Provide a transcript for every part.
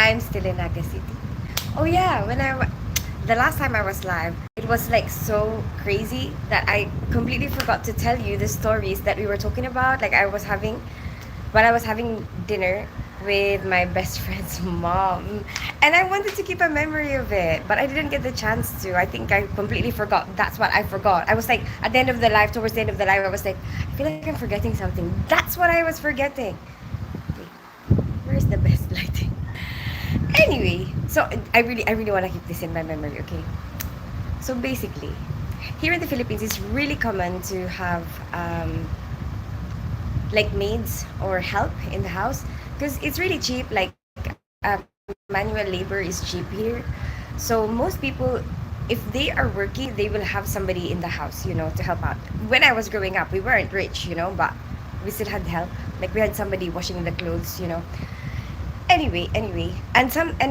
I'm still in Naga City. Oh yeah, the last time I was live, it was like so crazy that I completely forgot to tell you the stories that we were talking about. Like while I was having dinner with my best friend's mom, and I wanted to keep a memory of it, but I didn't get the chance to. I think I completely forgot. That's what I forgot. I was like at the end of the live, towards the end of the live, I was like, I feel like I'm forgetting something. That's what I was forgetting. Wait, where's the best lighting? Anyway, so I really want to keep this in my memory, okay? So basically, here in the Philippines, it's really common to have like maids or help in the house because it's really cheap. Like manual labor is cheap here. So most people, if they are working, they will have somebody in the house, to help out. When I was growing up, we weren't rich, but we still had help. Like we had somebody washing the clothes. Anyway, and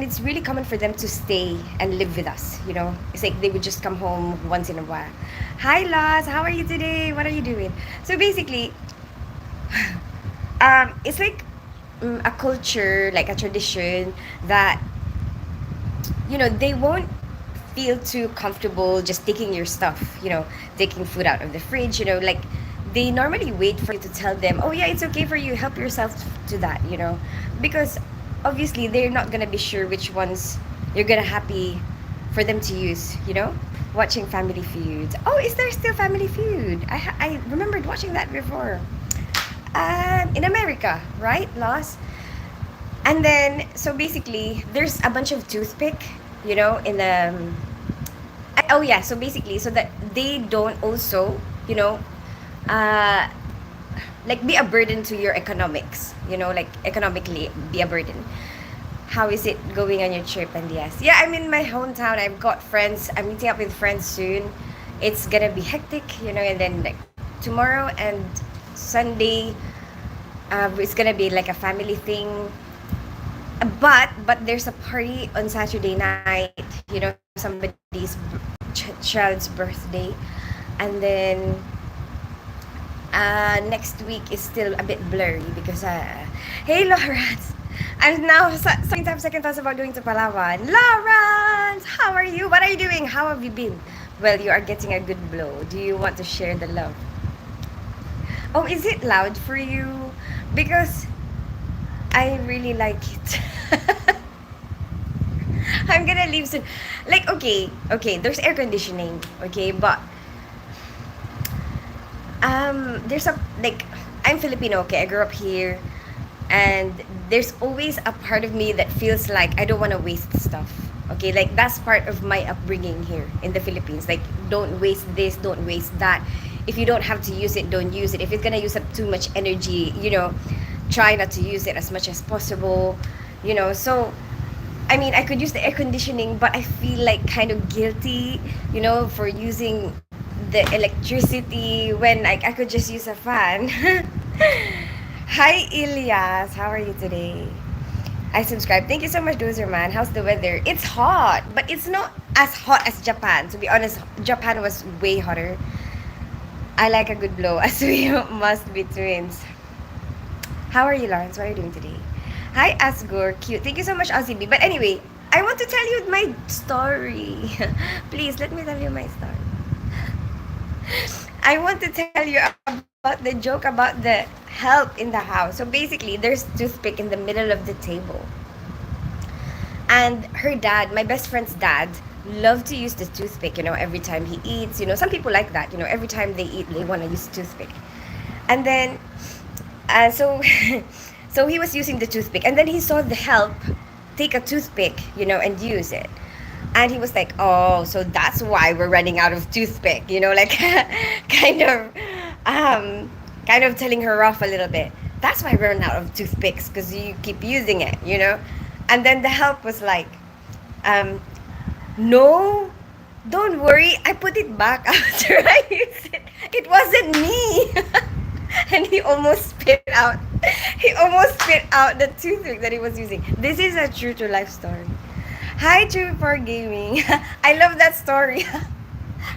it's really common for them to stay and live with us. It's like they would just come home once in a while. Hi Las, how are you today? What are you doing? So basically, it's like a culture, like a tradition that they won't feel too comfortable just taking your stuff, taking food out of the fridge, like they normally wait for you to tell them, oh yeah, it's okay for you, help yourself to that. Because obviously they're not gonna be sure which ones you're gonna happy for them to use. Watching Family Feud. Oh, is there still Family Feud? I remembered watching that before. In America, right, Lost? And then, so basically, there's a bunch of toothpick, in the. Oh yeah, so basically, so that they don't also, uh, like be a burden to your economics, like economically be a burden. How is it going on your trip? And yes, yeah, I'm in my hometown. I've got friends. I'm meeting up with friends soon. It's gonna be hectic, and then like tomorrow and Sunday, it's gonna be like a family thing. But there's a party on Saturday night. Somebody's child's birthday, and then next week is still a bit blurry because hey Lawrence, I'm now second thoughts about going to Palawan. Lawrence, how are you? What are you doing? How have you been? Well, you are getting a good blow. Do you want to share the love? Oh, is it loud for you? Because I really like it. I'm gonna leave soon. Like, okay, there's air conditioning, okay, but there's a like I'm Filipino, okay, I grew up here, and there's always a part of me that feels like I don't want to waste stuff. Okay, like that's part of my upbringing here in the Philippines. Like, don't waste this, don't waste that. If you don't have to use it, don't use it. If it's gonna use up too much energy, try not to use it as much as possible. So I mean, I could use the air conditioning, but I feel like kind of guilty, for using the electricity when like I could just use a fan. Hi, Ilyas. How are you today? I subscribe. Thank you so much, Dozer Man. How's the weather? It's hot, but it's not as hot as Japan. To be honest, Japan was way hotter. I like a good blow, as we must be twins. How are you, Lawrence? What are you doing today? Hi, Asgur. Cute. Thank you so much, Ozzy B. But anyway, I want to tell you my story. Please, let me tell you my story. I want to tell you about the joke about the help in the house. So basically, there's toothpick in the middle of the table. And her dad, my best friend's dad, loved to use the toothpick, every time he eats. Some people like that, every time they eat, they want to use toothpick. And then, so so he was using the toothpick, and then he saw the help take a toothpick, and use it. And he was like, oh, so that's why we're running out of toothpick, like kind of kind of telling her off a little bit. That's why we're running out of toothpicks, because you keep using it. And then the help was like, no, don't worry, I put it back after I used it. It wasn't me. And he almost spit out the toothpick that he was using. This is a true to life story. Hi, True for Gaming. I love that story.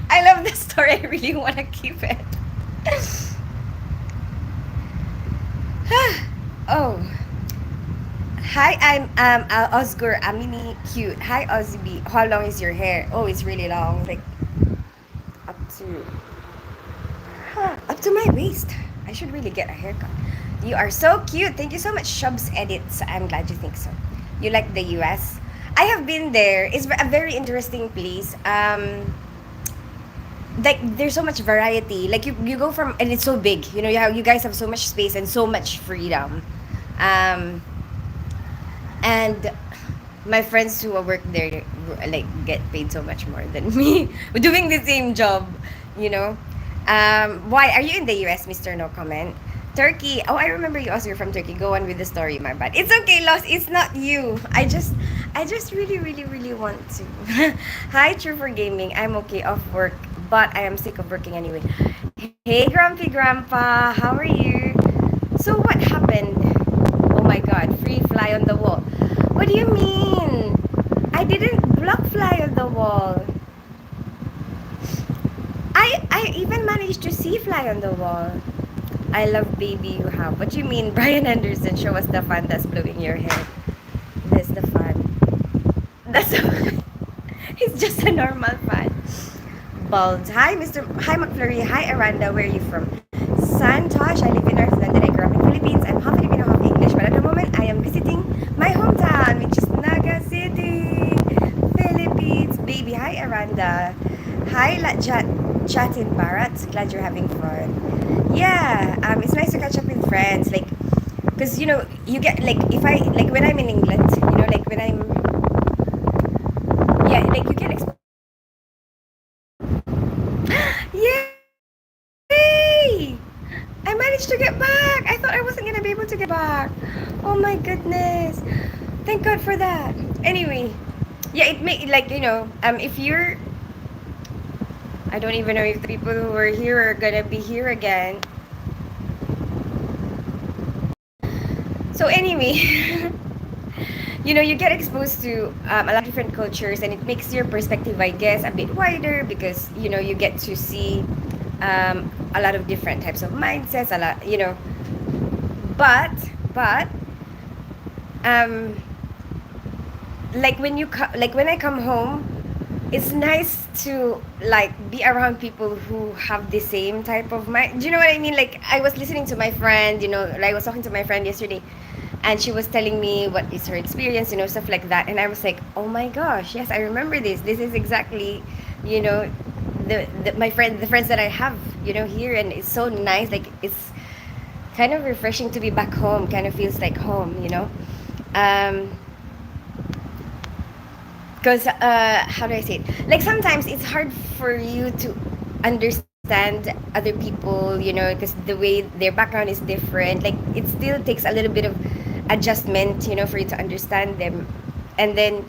I love that story. I really want to keep it. Oh, Hi, I'm Osgur Amini cute. Hi Ozzy. How long is your hair? Oh, it's really long. Like up to up to my waist. I should really get a haircut. You are so cute. Thank you so much, Shubs Edits. I'm glad you think so. You like the US? I have been there. It's a very interesting place. Like there's so much variety. Like you go from and it's so big. You know, you guys have so much space and so much freedom. Um, and my friends who work there like get paid so much more than me doing the same job, you know. Why are you in the US, Mr. No Comment? Turkey. Oh, I remember you also, you're from Turkey. Go on with the story, my bad. It's okay, Lost. It's not you. I just really want to. Hi, True for Gaming. I'm okay off work, but I am sick of working anyway. Hey, Grumpy Grandpa. How are you? So what happened? Oh my god, free fly on the wall. What do you mean? I didn't block fly on the wall. I even managed to see fly on the wall. I love baby you have. What do you mean, Brian Anderson? Show us the fan that's blowing your hair. That's the fan. That's the fan. It's just a normal fan. Bald. Hi, Mr. Hi, McFlurry. Hi, Aranda. Where are you from? Santosh. I live in North London. I grew up in Philippines. I'm half Filipino, half English. But at the moment, I am visiting my hometown, which is Naga City, Philippines. Baby. Hi, Aranda. Hi, Jatin Barat. Glad you're having fun. Yeah. It's nice to catch up with friends. Like, because you get like if I like when I'm in England, like when I'm yeah, like you get Yay! I managed to get back. I thought I wasn't gonna be able to get back. Oh my goodness. Thank God for that. Anyway, yeah, it may like if you're I don't even know if the people who were here are gonna be here again. So anyway, you get exposed to a lot of different cultures, and it makes your perspective, I guess, a bit wider because you get to see a lot of different types of mindsets, a lot, but um, like when I come home, it's nice to like be around people who have the same type of mind. Do you know what I mean? Like I was listening to my friend, like I was talking to my friend yesterday, and she was telling me what is her experience, stuff like that, and I was like, oh my gosh, yes, I remember this is exactly the friends that I have here, and it's so nice. Like it's kind of refreshing to be back home, kind of feels like home, um because how do I say it, like sometimes it's hard for you to understand other people, because the way their background is different. Like it still takes a little bit of adjustment, for you to understand them, and then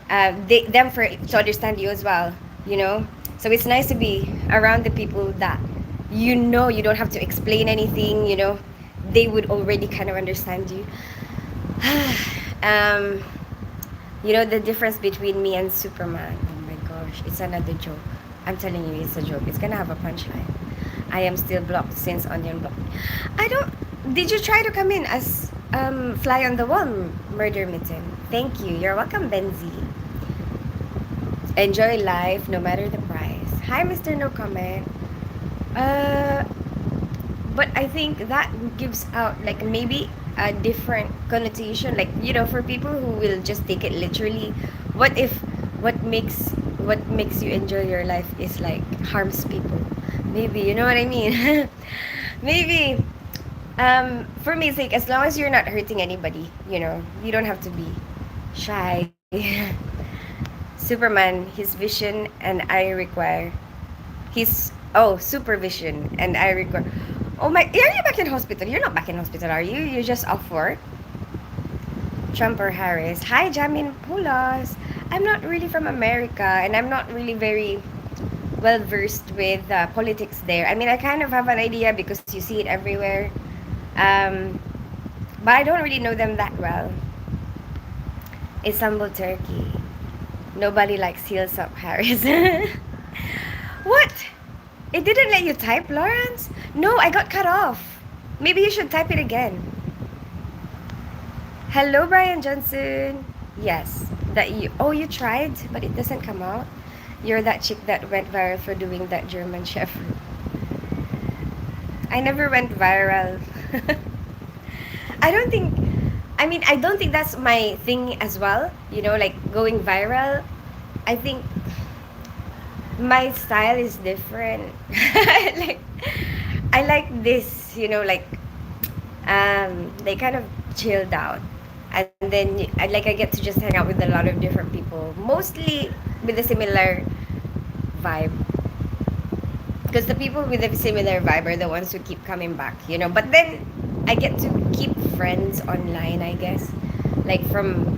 them for to understand you as well, so it's nice to be around the people that you don't have to explain anything, they would already kind of understand you. um the difference between me and Superman. Oh my gosh, it's another joke. I'm telling you, it's a joke. It's gonna have a punchline. I am still blocked since Onion blocked me. I don't. Did you try to come in as fly on the wall, Murder Mitten? Thank you. You're welcome, Benzi. Enjoy life no matter the price. Hi, Mr. No Comment. Uh, but I think that gives out like maybe a different connotation, like for people who will just take it literally. What if what makes what makes you enjoy your life is like harms people? Maybe, you know what I mean. Maybe for me it's like as long as you're not hurting anybody, you don't have to be shy. Superman, his vision and I require his supervision, and I require. Oh my, are you back in hospital? You're not back in hospital, are you? You're just off work? Trump or Harris? Hi, Jamin Pulas. I'm not really from America, and I'm not really very well versed with politics there. I mean, I kind of have an idea because you see it everywhere, um, but I don't really know them that well. Istanbul, Turkey. Nobody likes heels up, Harris. What? It didn't let you type, Lawrence? No, I got cut off. Maybe you should type it again. Hello, Brian Johnson. Yes, that you. Oh, you tried, but it doesn't come out. You're that chick that went viral for doing that German chef. I never went viral. I don't think. I mean, I don't think that's my thing as well. You know, like going viral. I think my style is different. Like, I like this. You know, they kind of chilled out, and then I get to just hang out with a lot of different people, mostly with a similar vibe, because the people with a similar vibe are the ones who keep coming back, you know. But then I get to keep friends online, I guess, like from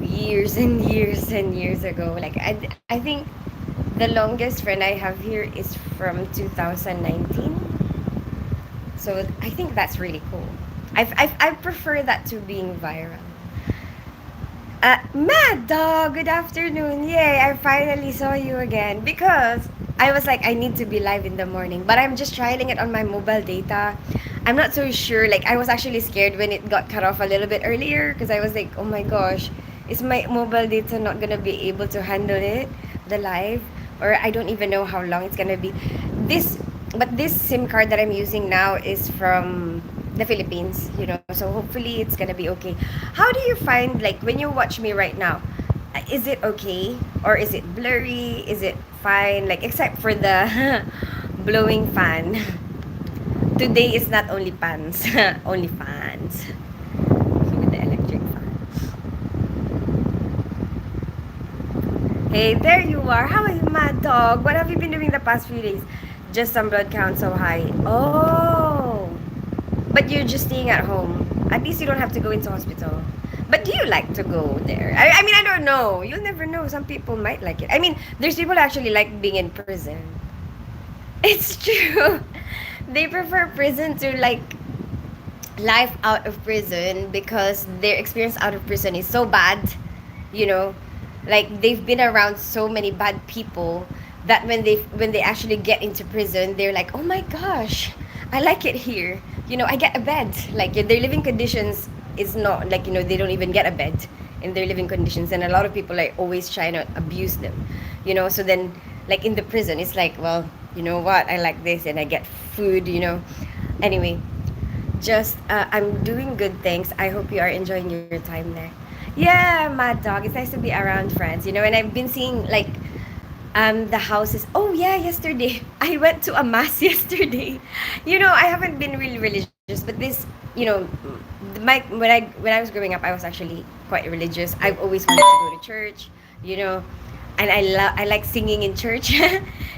years and years and years ago. Like I think the longest friend I have here is from 2019. So I think that's really cool. I prefer that to being viral. Mad Dog, good afternoon. Yay, I finally saw you again because I was like, I need to be live in the morning, but I'm just trying it on my mobile data. I'm not so sure. Like, I was actually scared when it got cut off a little bit earlier because I was like, oh my gosh, is my mobile data not gonna be able to handle it, the live? Or I don't even know how long it's gonna be. This, but this SIM card that I'm using now is from the Philippines, you know, so hopefully it's gonna be okay. How do you find, like, when you watch me right now, is it okay? Or is it blurry? Is it fine? Like, except for the blowing fan. Today is not only pans, only fans. With the electric fan. Hey, there you are. How are you, Mad Dog? What have you been doing the past few days? Just some blood count so high. Oh. But you're just staying at home. At least you don't have to go into hospital. But do you like to go there? I mean, I don't know. You'll never know. Some people might like it. I mean, there's people who actually like being in prison. It's true. They prefer prison to like life out of prison because their experience out of prison is so bad, you know. Like they've been around so many bad people that when they actually get into prison, they're like, "Oh my gosh, I like it here." You know, I get a bed. Like their living conditions is not like, you know, they don't even get a bed in their living conditions, and a lot of people are always trying to abuse them. You know, so then like in the prison, it's like, well, you know what? I like this and I get food, you know. Anyway, just I'm doing good things. I hope you are enjoying your time there. Yeah, Mad Dog. It's nice to be around friends, you know. And I've been seeing like the houses. Oh yeah, yesterday I went to a mass yesterday. You know, I haven't been really religious, but this, you know, when I was growing up, I was actually quite religious. I've always wanted to go to church, you know, and I like singing in church.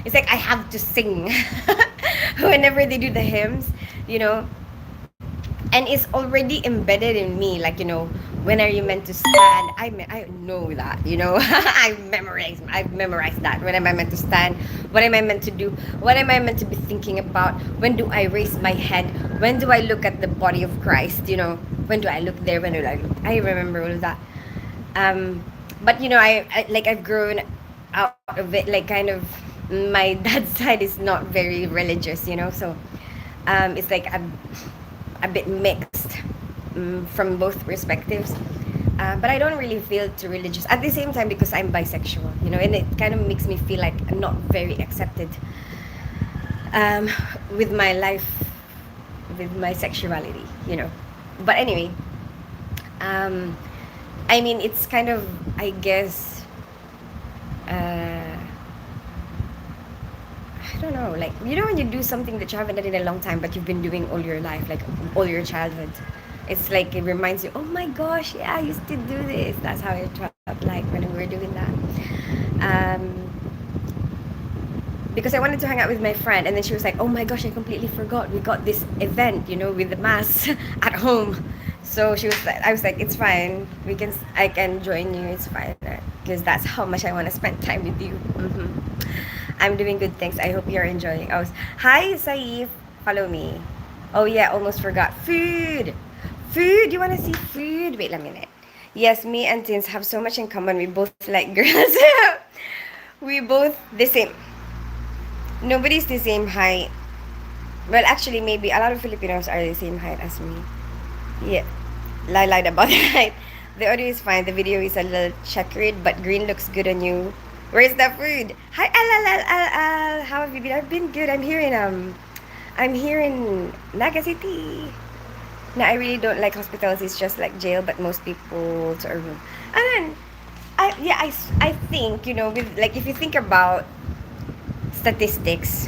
It's like I have to sing whenever they do the hymns, you know, and it's already embedded in me. Like, you know, when are you meant to stand? I know that, you know. I've memorized that. When am I meant to stand? What am I meant to do? What am I meant to be thinking about? When do I raise my head? When do I look at the body of Christ? You know, when do I look there? When do I look? I remember all of that. But you know, I like I've grown out of it. Like kind of my dad's side is not very religious, you know. So it's like I'm a bit mixed, from both perspectives. But I don't really feel too religious at the same time because I'm bisexual, you know, and it kind of makes me feel like I'm not very accepted um, with my life, with my sexuality, you know. But anyway, um, I mean, it's kind of, I guess, I don't know, like, you know, when you do something that you haven't done in a long time, but you've been doing all your life, like all your childhood. It's like it reminds you, oh my gosh, yeah, I used to do this. That's how it felt like when we were doing that. Because I wanted to hang out with my friend, and then she was like, "Oh my gosh, I completely forgot. We got this event, you know, with the mass at home." So she was like, I was like, "It's fine. I can join you. It's fine, because that's how much I want to spend time with you." I'm doing good things. I hope you're enjoying. Oh, hi, Saif. Follow me. Oh yeah, almost forgot. Food. Food. You want to see food? Wait a minute. Yes, me and Tins have so much in common. We both like girls. We both the same. Nobody's the same height. Well, actually, maybe a lot of Filipinos are the same height as me. Yeah. lied about that. The audio is fine. The video is a little checkered, but green looks good on you. Where's the food? Hi, al. How have you been? I've been good. I'm here in Naga City. No, I really don't like hospitals. It's just like jail, but most people sort of. And then, I think with like if you think about statistics,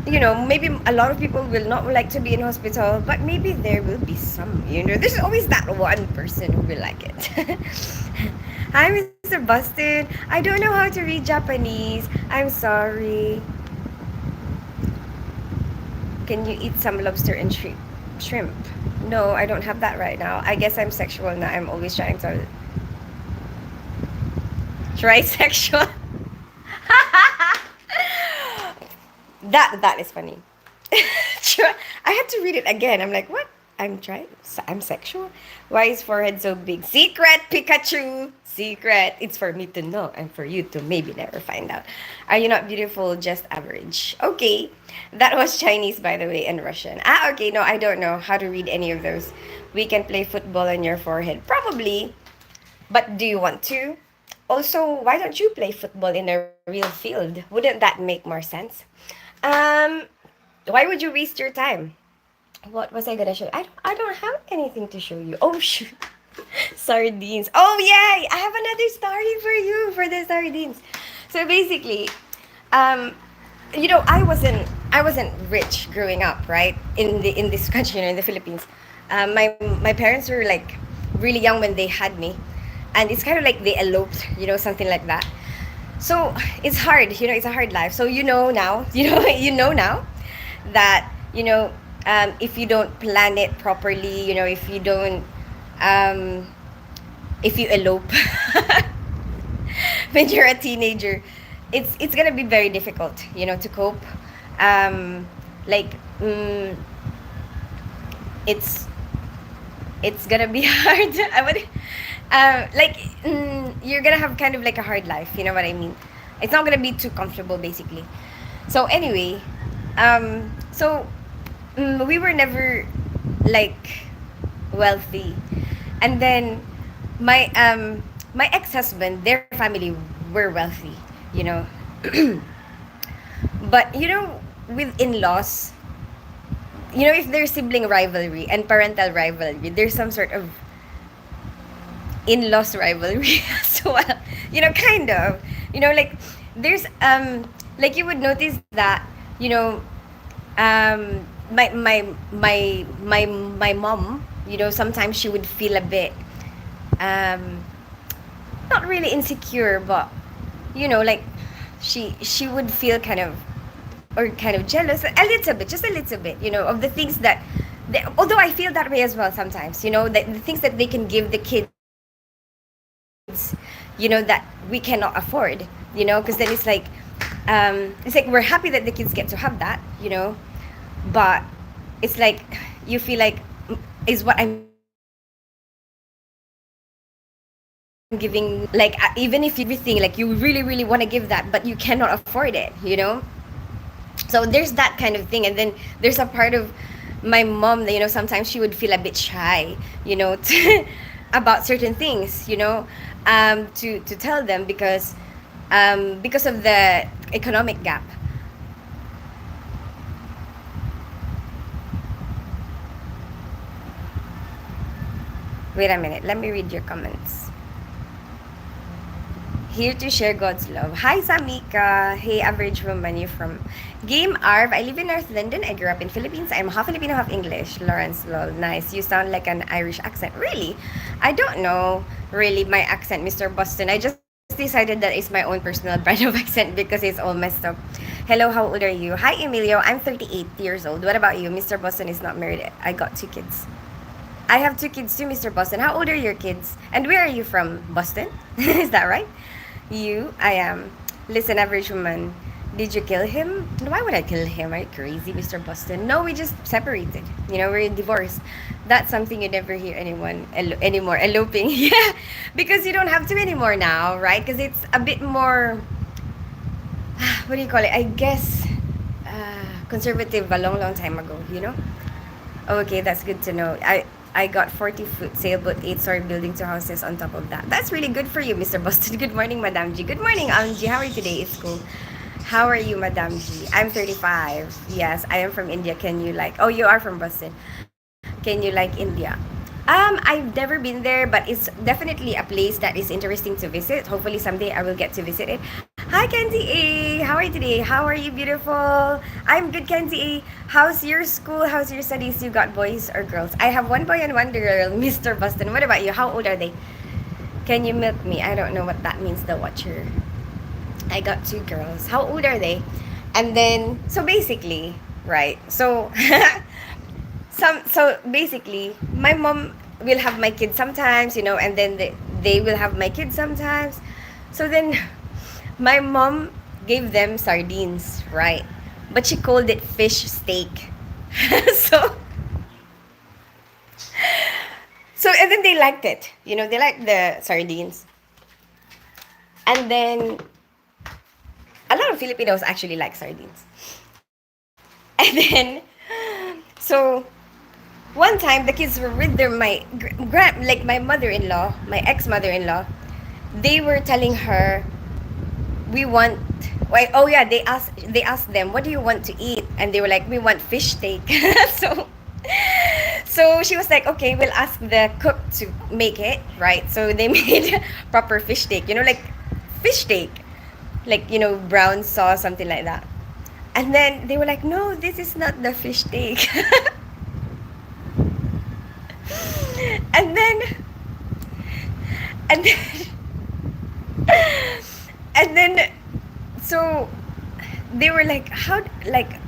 maybe a lot of people will not like to be in hospital, but maybe there will be some. There's always that one person who will like it. Hi, Mr. Busted. I don't know how to read Japanese. I'm sorry. Can you eat some lobster and shrimp? No, I don't have that right now. I guess I'm sexual now. I'm always trying to try sexual. That is funny. I had to read it again. I'm like, what? I'm sexual? Why is forehead so big? Secret, Pikachu! Secret. It's for me to know and for you to maybe never find out. Are you not beautiful? Just average. Okay. That was Chinese, by the way, and Russian. Okay. No, I don't know how to read any of those. We can play football on your forehead. Probably. But do you want to? Also, why don't you play football in a real field? Wouldn't that make more sense? Um, why would you waste your time? What was I gonna show you? I don't have anything to show you. Oh shoot. Sardines. Oh yeah, I have another story for you for the sardines. So basically, um, I wasn't rich growing up, right? In this country, in the Philippines. My parents were like really young when they had me, and it's kind of like they eloped, something like that. So it's hard, it's a hard life. So now, now that if you don't plan it properly, um, if you elope when you're a teenager, it's gonna be very difficult, to cope. Um, like it's it's gonna be hard. I would, like, you're gonna have kind of like a hard life. You know what I mean? It's not gonna be too comfortable, basically. So anyway, so we were never like wealthy, and then my ex-husband, their family were wealthy, you know, but with in-laws, if there's sibling rivalry and parental rivalry, there's some sort of in-laws rivalry as well. Kind of. Like there's like you would notice that, my mom, sometimes she would feel a bit um not really insecure, but like she would feel kind of, or kind of jealous a little bit, just a little bit, of the things that although I feel that way as well sometimes, the things that they can give the kids, that we cannot afford, because then it's like we're happy that the kids get to have that, but it's like you feel like, is what I'm giving, like, even if everything, like, you really really want to give that, but you cannot afford it, so there's that kind of thing. And then there's a part of my mom that, sometimes she would feel a bit shy, about certain things, to tell them, because of the economic gap. Wait a minute, let me read your comments. Here to share God's love. Hi, Samika. Hey, average woman. You from Game Arv. I live in North London. I grew up in Philippines. I'm half Filipino, half English. Lawrence, lol. Nice. You sound like an Irish accent. Really? I don't know really my accent, Mr. Boston. I just decided that it's my own personal brand of accent because it's all messed up. Hello, how old are you? Hi, Emilio. I'm 38 years old. What about you? Mr. Boston is not married. I got 2 kids. I have 2 kids too, Mr. Boston. How old are your kids? And where are you from? Boston? Is that right? I am. Listen, average woman. Did you kill him? Why would I kill him? Are you crazy, Mr. Boston? No, we just separated. We're divorced. That's something you never hear anyone anymore. Eloping. Yeah, because you don't have to anymore now, right? Because it's a bit more, what do you call it? I guess, conservative a long, long time ago, Okay, that's good to know. I got 40-foot sailboat, 8-story building, two houses on top of that. That's really good for you, Mr. Boston. Good morning, Madam G. Good morning, G. How are you today? It's cool. How are you, Madam G? I'm 35. Yes, I am from India. Can you like? Oh, you are from Boston. Can you like India? I've never been there, but it's definitely a place that is interesting to visit. Hopefully, someday I will get to visit it. Hi, Kenzie A. How are you today? How are you, beautiful? I'm good, Kenzie A. How's your school? How's your studies? You got boys or girls? I have one boy and one girl, Mr. Boston. What about you? How old are they? Can you milk me? I don't know what that means, the watcher. I got two girls. How old are they? And then, so basically, right? So so basically my mom will have my kids sometimes, and then they will have my kids sometimes. So then my mom gave them sardines, right? But she called it fish steak. so and then they liked it, they liked the sardines. And then a lot of Filipinos actually like sardines. And then so one time the kids were with my like my mother-in-law, my ex-mother-in-law. They were telling her, we want, wait, oh yeah, they asked them, what do you want to eat? And they were like, we want fish steak. so so she was like, okay, we'll ask the cook to make it, right? So they made proper fish steak, like fish steak, like brown sauce, something like that. And then they were like, no, this is not the fish steak. and then and then and then so they were like, how, like,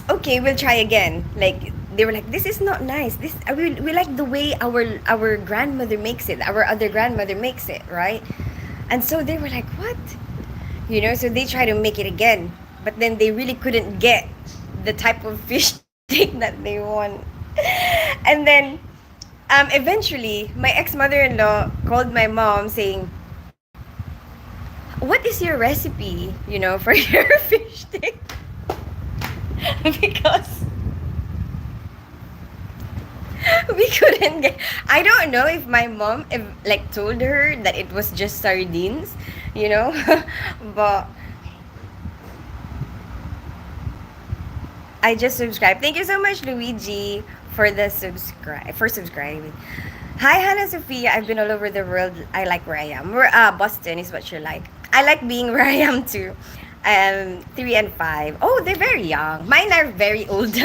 okay, we'll try again. Like, they were like, this is not nice, this we like the way our grandmother makes it, our other grandmother makes it, right? And so they were like, what, so they try to make it again, but then they really couldn't get the type of fish steak that they want. And then eventually my ex-mother-in-law called my mom saying, what is your recipe, for your fish stick? Because we couldn't get, I don't know if my mom like told her that it was just sardines, but I just subscribed. Thank you so much, Luigi, for the subscribing. Hi, Hannah Sophia. I've been all over the world. I like where I am. Boston is what you like. I like being where I am too. 3 and 5. Oh, they're very young. Mine are very old.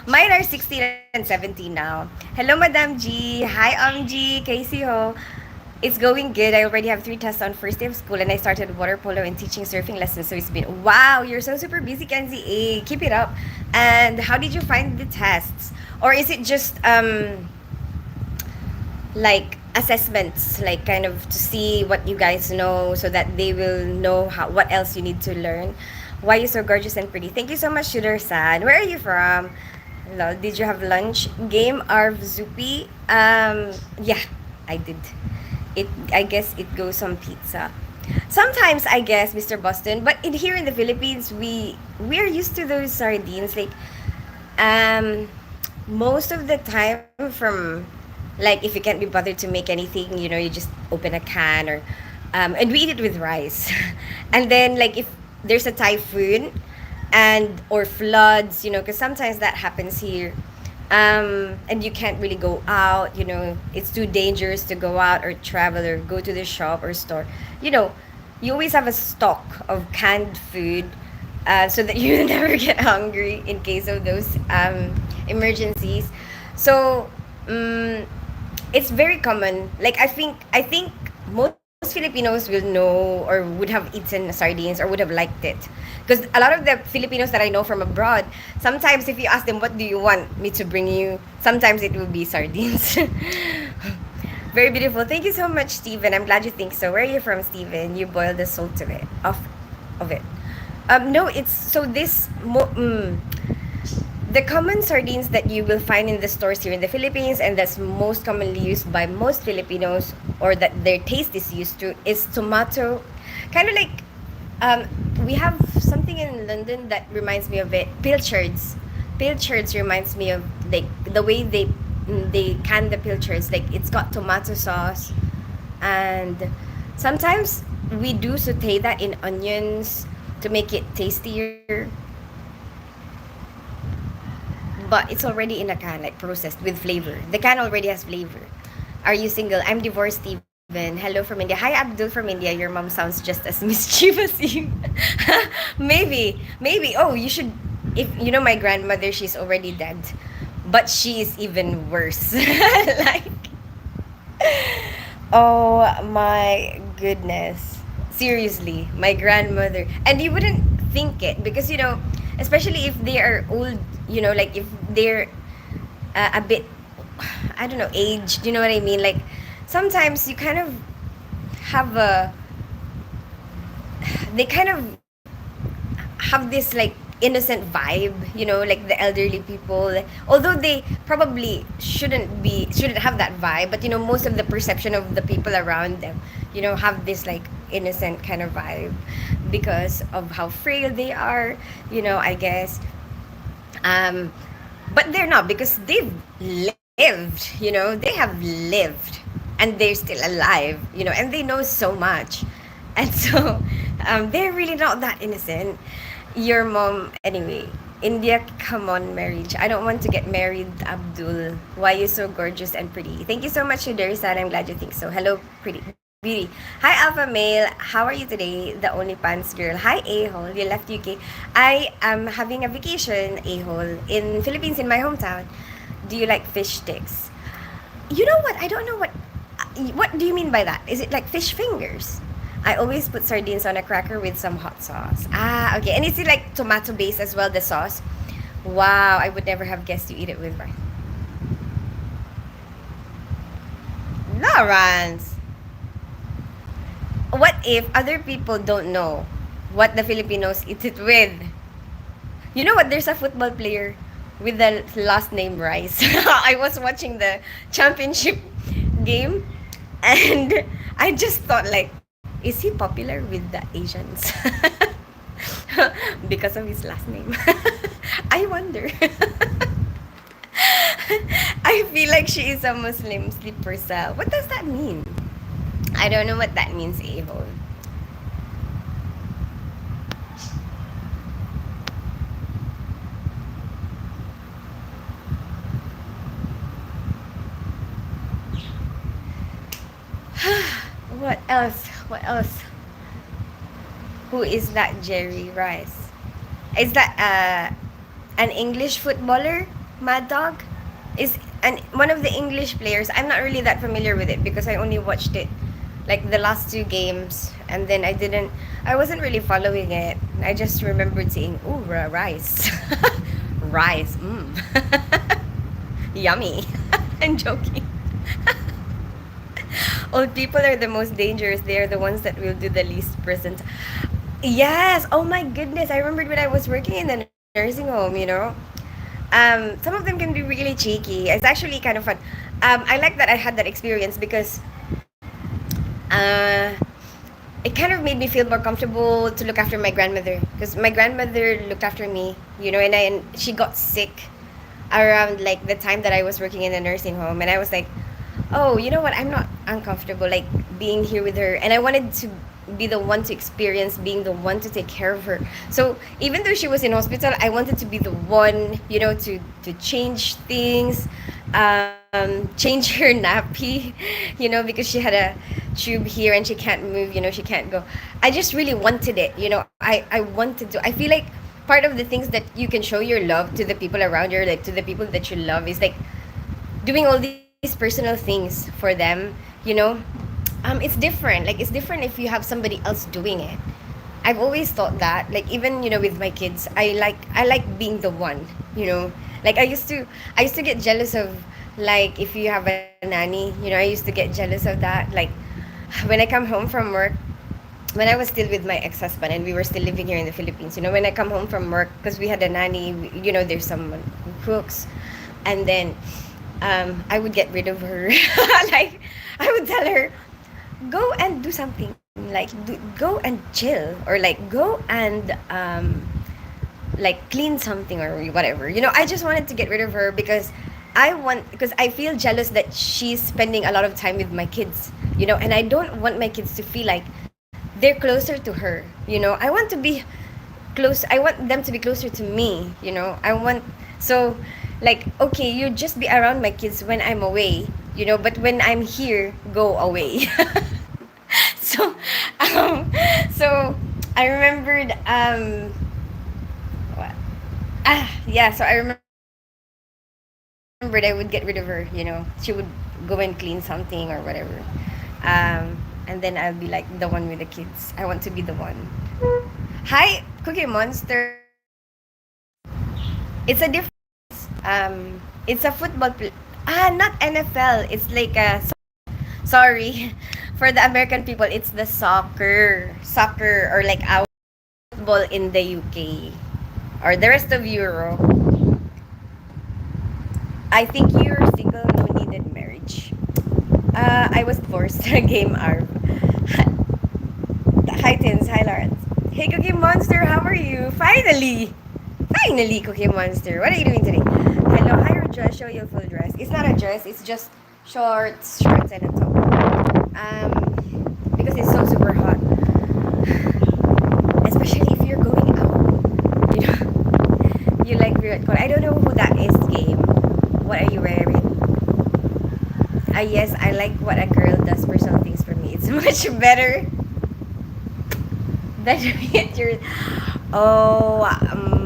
Mine are 16 and 17 now. Hello, Madam G. Hi, G. Casey Ho. It's going good. I already have 3 tests on first day of school, and I started water polo and teaching surfing lessons. So it's been, wow, you're so super busy, Kenzie A. Keep it up. And how did you find the tests? Or is it just like assessments, like kind of to see what you guys know, so that they will know what else you need to learn? Why you so gorgeous and pretty? Thank you so much, Shooter Sad. Where are you from? Hello, did you have lunch? Game Arv Zupi? Yeah, I did. I guess it goes on pizza. Sometimes, I guess, Mr. Boston, but here in the Philippines, we're used to those sardines. Like, most of the time, from, like, if you can't be bothered to make anything, you just open a can, or and we eat it with rice. And then, like, if there's a typhoon or floods, because sometimes that happens here, and you can't really go out, it's too dangerous to go out or travel or go to the shop or store. You always have a stock of canned food, so that you never get hungry in case of those emergencies. So it's very common. Like, I think most Filipinos will know or would have eaten sardines or would have liked it. Because a lot of the Filipinos that I know from abroad, sometimes if you ask them, what do you want me to bring you? Sometimes it will be sardines. Very beautiful. Thank you so much, Steven. I'm glad you think so. Where are you from, Steven? You boil the salt of it. No, it's so the common sardines that you will find in the stores here in the Philippines, and that's most commonly used by most Filipinos, or that their taste is used to, is tomato. Kind of like, we have something in London that reminds me of it. Pilchards reminds me of, like, the way they they can the pilchards, like it's got tomato sauce, and sometimes we do saute that in onions to make it tastier, but it's already in a can, like processed with flavor. The can already has flavor. Are you single? I'm divorced, Steven. Hello from India. Hi, Abdul from India. Your mom sounds just as mischievous you. Maybe. Oh, you should. If you know my grandmother, she's already dead, but she is even worse. Like, oh my goodness. Seriously, my grandmother. And you wouldn't think it because, especially if they are old, like if they're a bit, I don't know, aged, you know what I mean? Like, sometimes you kind of have they kind of have this like innocent vibe, like the elderly people. Although they probably shouldn't have that vibe, but most of the perception of the people around them, have this like innocent kind of vibe because of how frail they are, I guess. Um, but they're not because they've lived, they have lived and they're still alive, and they know so much. And so they're really not that innocent. Your mom, anyway. India, come on, marriage. I don't want to get married, Abdul. Why you so gorgeous and pretty? Thank you so much, Sudarsan. I'm glad you think so. Hello, pretty beauty. Hi, Alpha Male. How are you today? The only pants girl. Hi, A-hole. You left UK. I am having a vacation, A-hole, in Philippines, in my hometown. Do you like fish sticks? You know what? I don't know what do you mean by that? Is it like fish fingers? I always put sardines on a cracker with some hot sauce. Ah, okay. And is it like tomato based as well, the sauce? Wow, I would never have guessed you eat it with rice. Lawrence, what if other people don't know what the Filipinos eat it with? You know what? There's a football player with the last name Rice. I was watching the championship game, and I just thought like, is he popular with the Asians? Because of his last name. I wonder. I feel like she is a Muslim sleeper cell. What does that mean? I don't know what that means, Avo. What else? What else? Who is that Jerry Rice? Is that an English footballer, Mad Dog? Is one of the English players? I'm not really that familiar with it because I only watched it like the last two games, and then I wasn't really following it. I just remembered saying, "Ooh, rice, rice, yummy." I'm joking. Old people are the most dangerous. They are the ones that will do the least present. Yes. Oh my goodness. I remembered when I was working in the nursing home. Some of them can be really cheeky. It's actually kind of fun. I like that I had that experience because uh, it kind of made me feel more comfortable to look after my grandmother because my grandmother looked after me, and she got sick around like the time that I was working in a nursing home, and I was like, oh, you know what? I'm not uncomfortable like being here with her, and I wanted to be the one to experience being the one to take care of her. So even though she was in hospital, I wanted to be the one, to change things, change her nappy, because she had a tube here and she can't move, she can't go. I just really wanted it, I wanted to. I feel like part of the things that you can show your love to the people around you, like to the people that you love, is like doing all these personal things for them. It's different. Like, it's different if you have somebody else doing it. I've always thought that, like, even with my kids, I like being the one. Like, I used to get jealous of, like, if you have a nanny. I used to get jealous of that. Like, when I come home from work, when I was still with my ex-husband and we were still living here in the Philippines, when I come home from work, because we had a nanny, there's someone who cooks, and then I would get rid of her. Like, I would tell her, go and do something. Like, go and chill, or like go and like clean something or whatever. I just wanted to get rid of her because I want, because I feel jealous that she's spending a lot of time with my kids, and I don't want my kids to feel like they're closer to her. I want to be close. I want them to be closer to me. I want, so, like, okay, you just be around my kids when I'm away, but when I'm here, go away. so, um, so I remembered, what? Yeah. So I remembered I would get rid of her. She would go and clean something or whatever. And then I'll be like the one with the kids. I want to be the one. Hi, Cookie Monster. It's a different it's a not NFL. It's like sorry. For the American people, it's the soccer, or like our football in the UK or the rest of Europe. I think you're single, no needed marriage. I was divorced. Game Arv. Hi Tins, hi Lawrence. Hey Cookie Monster, how are you? Finally, Cookie Monster. What are you doing today? Hello, hi Raja. Show your full dress. It's not a dress. It's just shorts, and a top. Because it's so super hot. Especially if you're going out. You like Virat Kohli. I don't know who that is. Game. What are you wearing? Yes, I like what a girl does personal things for me. It's much better than hit your. Oh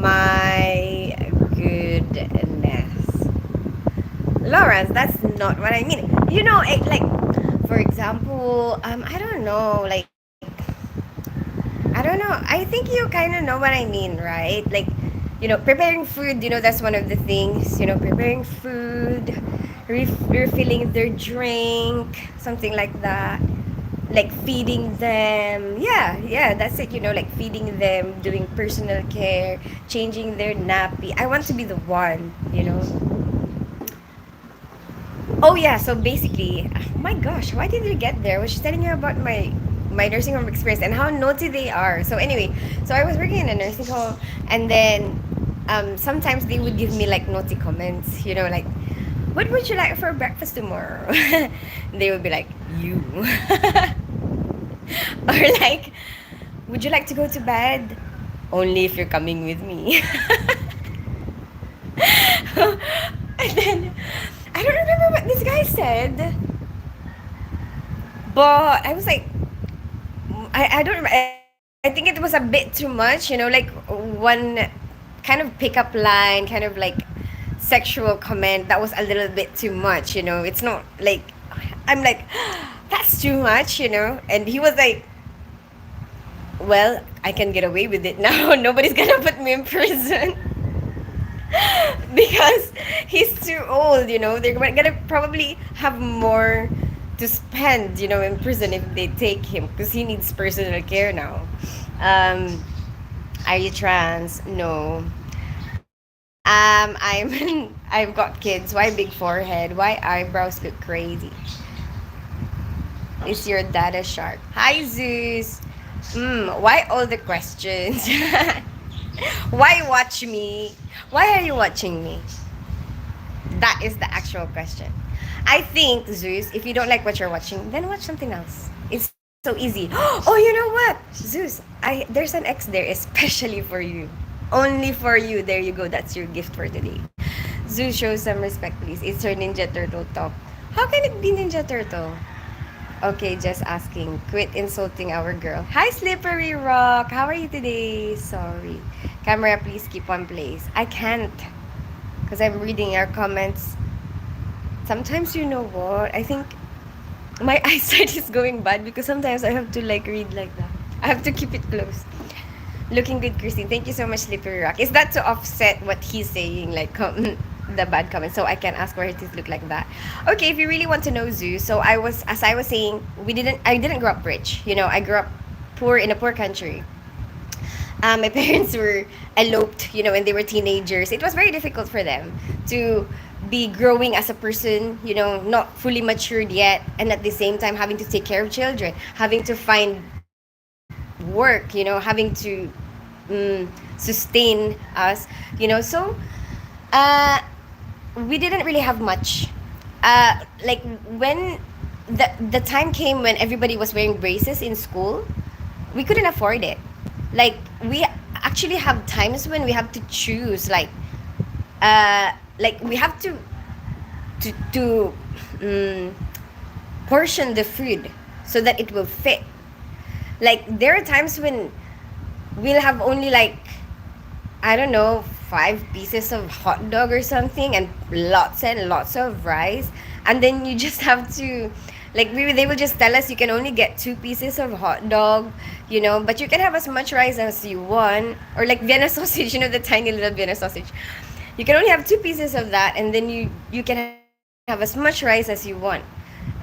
my goodness. Lawrence, that's not what I mean. Like, for example, I don't know, like, I don't know. I think you kind of know what I mean, right? Like, preparing food, that's one of the things, preparing food, refilling their drink, something like that. Like feeding them. Yeah, that's it, like feeding them, doing personal care, changing their nappy. I want to be the one. Oh yeah, so basically, oh my gosh, why did we get there? I was just telling you about my nursing home experience and how naughty they are. So anyway, so I was working in a nursing home, and then sometimes they would give me like naughty comments, like, what would you like for breakfast tomorrow? They would be like, you. Or like, would you like to go to bed? Only if you're coming with me. And then I don't remember what this guy said, but I was like, I don't remember. I think it was a bit too much, like one kind of pickup line, kind of like sexual comment that was a little bit too much. It's not like, I'm like, that's too much. And he was like, well, I can get away with it now. Nobody's gonna put me in prison. Because he's too old. They're gonna probably have more to spend, in prison if they take him, because he needs personal care now. um are you trans? No. I've got kids. Why big forehead? Why eyebrows look crazy? Is your dad a shark? Hi Zeus. Why all the questions? Why watch me? Why are you watching me? That is the actual question. I think, Zeus, if you don't like what you're watching, then watch something else. It's so easy. Oh, you know what? Zeus, there's an X there especially for you. Only for you. There you go. That's your gift for today. Zeus, show some respect, please. It's her Ninja Turtle talk. How can it be Ninja Turtle? Okay, just asking. Quit insulting our girl. Hi, Slippery Rock. How are you today? Sorry. Camera, please keep on place. I can't. Because I'm reading your comments. Sometimes, you know what? I think my eyesight is going bad because sometimes I have to like read like that. I have to keep it closed. Looking good, Christine. Thank you so much, Slippery Rock. Is that to offset what he's saying, like the bad comments, so I can ask why his look like that? Okay, if you really want to know Zeus, so as I was saying, I didn't grow up rich. I grew up poor in a poor country. My parents were eloped, when they were teenagers. It was very difficult for them to be growing as a person, not fully matured yet, and at the same time having to take care of children, having to find work, having to sustain us. So uh, we didn't really have much. Like when the time came when everybody was wearing braces in school, we couldn't afford it. Like we actually have times when we have to choose, like we have to um, portion the food so that it will fit. Like there are times when we'll have only like, I don't know, 5 pieces of hot dog or something, and lots of rice. And then you just have to, like, maybe they will just tell us you can only get 2 pieces of hot dog, but you can have as much rice as you want. Or like Vienna sausage, the tiny little Vienna sausage. You can only have 2 pieces of that, and then you can have as much rice as you want.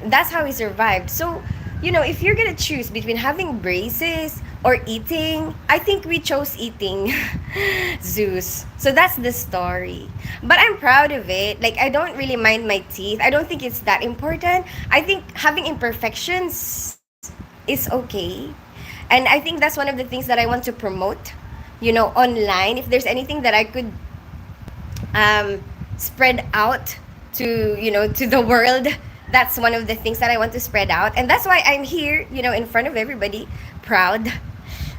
That's how we survived. So, if you're gonna choose between having braces or eating, I think we chose eating. Zeus. So that's the story. But I'm proud of it. Like, I don't really mind my teeth. I don't think it's that important. I think having imperfections is okay. And I think that's one of the things that I want to promote, online. If there's anything that I could spread out to the world, that's one of the things that I want to spread out. And that's why I'm here, in front of everybody, proud,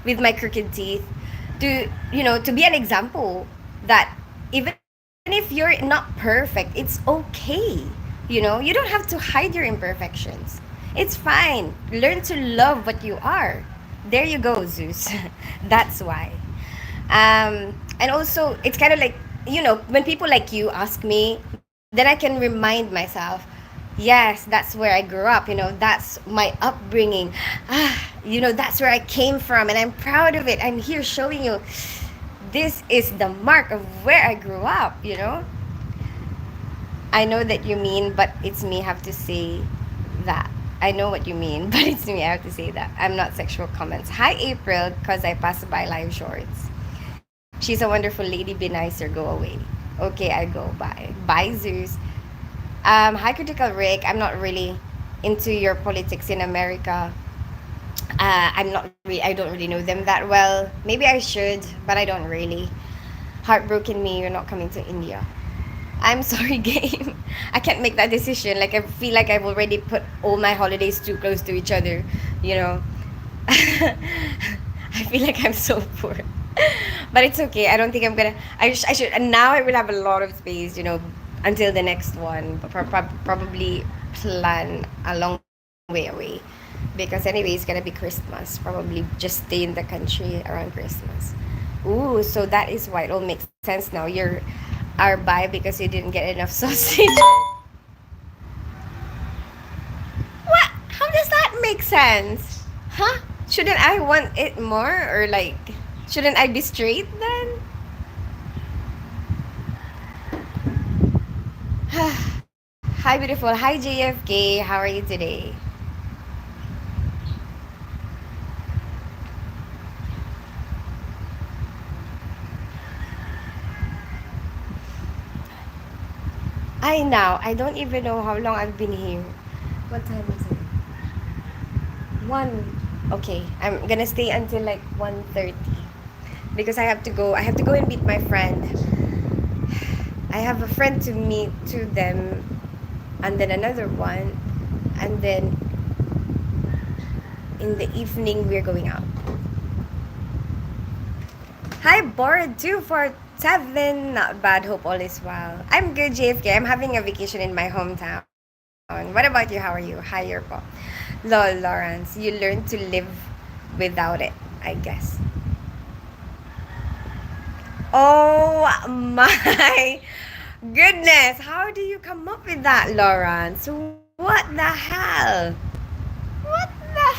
with my crooked teeth, to be an example that even if you're not perfect, it's okay. You don't have to hide your imperfections. It's fine. Learn to love what you are. There you go, Zeus. That's why. And also, it's kind of like, when people like you ask me, then I can remind myself, yes, that's where I grew up, that's my upbringing. That's where I came from, and I'm proud of it. I'm here showing you this is the mark of where I grew up. I know that you mean, but it's me have to say that. I know what you mean, but it's me I have to say that. I'm not sexual comments. Hi, April, because I passed by live shorts. She's a wonderful lady. Be nicer. Go away. Okay, I go. Bye. Bye, Zeus. Hi, Critical Rick. I'm not really into your politics in America. I don't really know them that well. Maybe I should, but I don't really. Heartbroken me. You're not coming to India. I'm sorry, game. I can't make that decision. Like, I feel like I've already put all my holidays too close to each other. You know. I feel like I'm so poor. But it's okay. I don't think I'm gonna. I should. And now I will have a lot of space, until the next one. But probably plan a long way away. Because anyway, it's gonna be Christmas. Probably just stay in the country around Christmas. Ooh, so that is why it all makes sense now. You're our buy because you didn't get enough sausage. What? How does that make sense? Huh? Shouldn't I want it more, or like, shouldn't I be straight then? Hi, beautiful. Hi, JFK. How are you today? I don't even know how long I've been here. What time is it? 1. Okay, I'm gonna stay until like 1:30 because I have to go and meet my friend. I have a friend to meet, to them, and then another one, and then in the evening we're going out. Hi, bored 247. Not bad. Hope all is well. I'm good, JFK. I'm having a vacation in my hometown. What about you? How are you? Hi, Yerpo. Lol, Lawrence. You learn to live without it, I guess. Oh my goodness. How do you come up with that, Lawrence? What the hell? What the?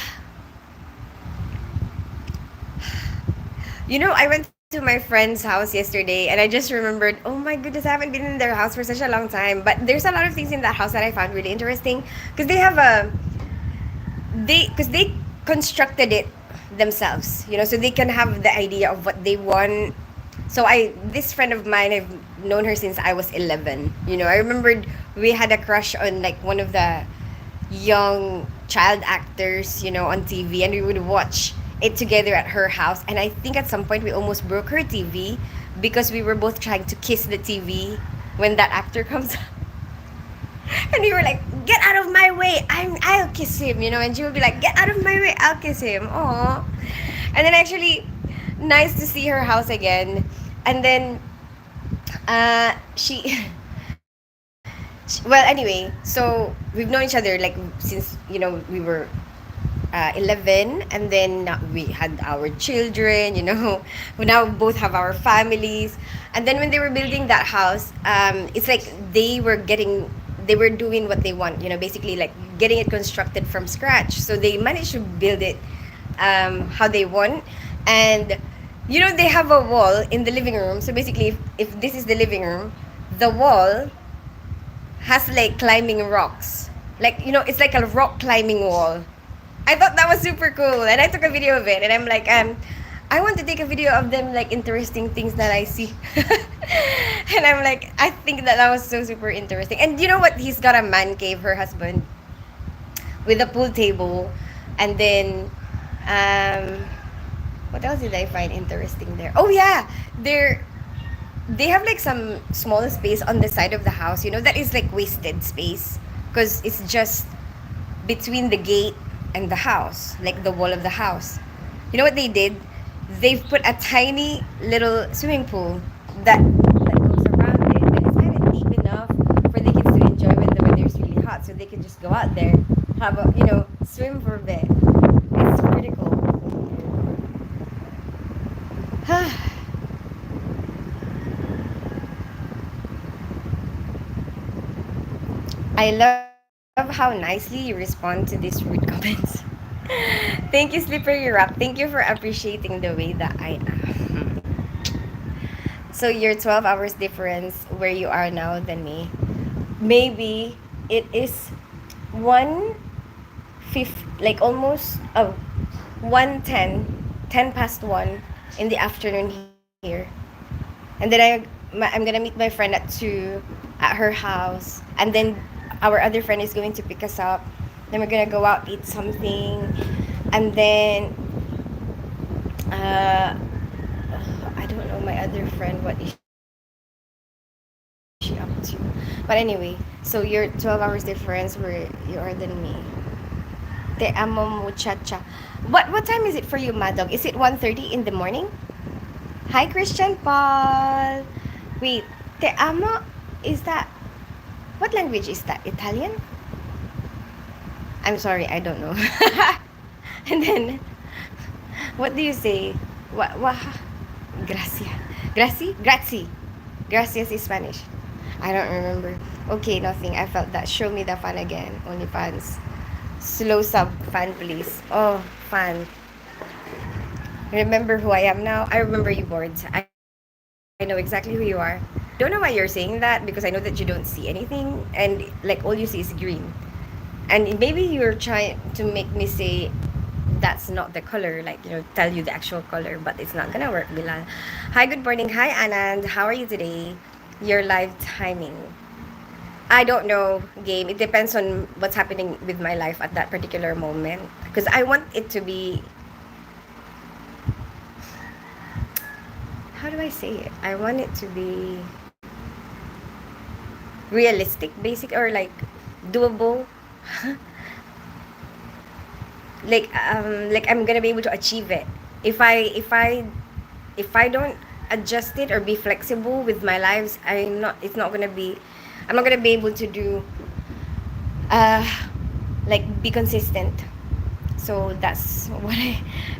I went to my friend's house yesterday and I just remembered, oh my goodness, I haven't been in their house for such a long time. But there's a lot of things in that house that I found really interesting because they constructed it themselves, so they can have the idea of what they want. So this friend of mine, I've known her since I was 11. I remembered we had a crush on like one of the young child actors, on TV, and we would watch it together at her house. And I think at some point we almost broke her TV because we were both trying to kiss the TV when that actor comes and we were like, get out of my way, I'll kiss him, and she would be like, get out of my way, I'll kiss him. Aww. And then actually, nice to see her house again. And then she well, anyway, so we've known each other like since we were 11, and then we had our children, we now both have our families. And then when they were building that house, it's like they were doing what they want, basically like getting it constructed from scratch, so they managed to build it how they want. And they have a wall in the living room, so basically if this is the living room, the wall has like climbing rocks, like it's like a rock climbing wall. I thought that was super cool, and I took a video of it, and I'm like, I want to take a video of them, like interesting things that I see. And I'm like, I think that was so super interesting. And you know what? He's got a man cave, her husband, with a pool table, and then, what else did I find interesting there? Oh yeah, they have like some small space on the side of the house, that is like wasted space, because it's just between the gate and the house, like the wall of the house. You know what they did? They've put a tiny little swimming pool that goes around it, and it's kind of deep enough for the kids to enjoy when the weather is really hot, so they can just go out there, have a swim for a bit. It's pretty cool. I love how nicely you respond to these rude comments. Thank you, Slippery Rock. Thank you for appreciating the way that I am. So you're 12 hours difference where you are now than me. Maybe it is 1:50, like almost 1:10, 10 past 1 in the afternoon here. And then I'm gonna meet my friend at 2 at her house, and then our other friend is going to pick us up. Then we're gonna go out, eat something, and then I don't know my other friend, what is she up to. But anyway, so you're 12 hours difference where you are than me. Te amo muchacha. What time is it for you, Mad Dog? Is it 1:30 in the morning? Hi, Christian Paul. Wait, te amo, is that, what language is that? Italian? I'm sorry, I don't know. And then, what do you say? What? Gracia. Grazie. Gracias is Spanish. I don't remember. Okay, nothing. I felt that. Show me the fan again. Only fans. Slow sub fan, please. Oh, fan. Remember who I am now? I remember you, boards. I know exactly who you are. I don't know why you're saying that, because I know that you don't see anything, and like all you see is green. And maybe you're trying to make me say that's not the color, like tell you the actual color, but it's not gonna work, Bilal. Hi, good morning. Hi, Anand. How are you today? Your live timing. I don't know, game. It depends on what's happening with my life at that particular moment. Because I want it to be, how do I say it? I want it to be realistic, basic, or like doable. Like I'm gonna be able to achieve it. If I don't adjust it or be flexible with my lives, I'm not gonna be able to do uh like be consistent. So that's what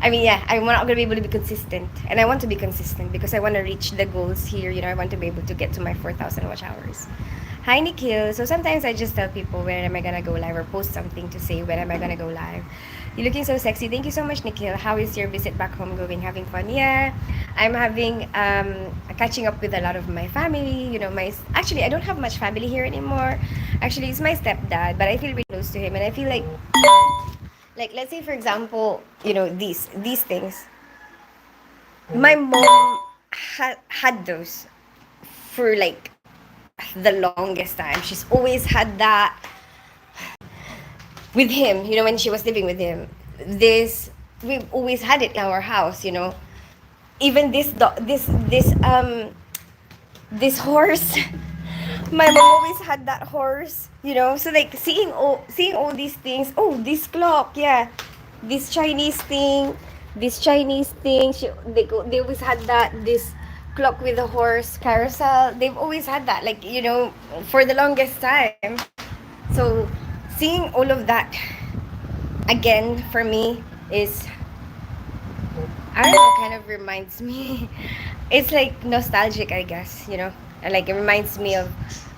I mean, yeah, I'm not gonna be able to be consistent, and I want to be consistent because I want to reach the goals here. I want to be able to get to my 4,000 watch hours. Hi, Nikhil. So sometimes I just tell people when am I gonna go live, or post something to say when am I gonna go live. You're looking so sexy. Thank you so much, Nikhil. How is your visit back home going? Having fun? Yeah, I'm having catching up with a lot of my family. My actually I don't have much family here anymore. Actually, it's my stepdad, but I feel really close to him, and I feel like let's say for example, these things. My mom had those for like the longest time. She's always had that with him, when she was living with him. This we've always had it in our house. Even this horse My mom always had that horse, you know. So like seeing all these things. Oh, this clock, yeah, this Chinese thing, this Chinese thing. They always had that this clock with a horse carousel. They've always had that, like for the longest time. So seeing all of that again for me is, I don't know, kind of reminds me. It's like nostalgic, I guess. Like it reminds me of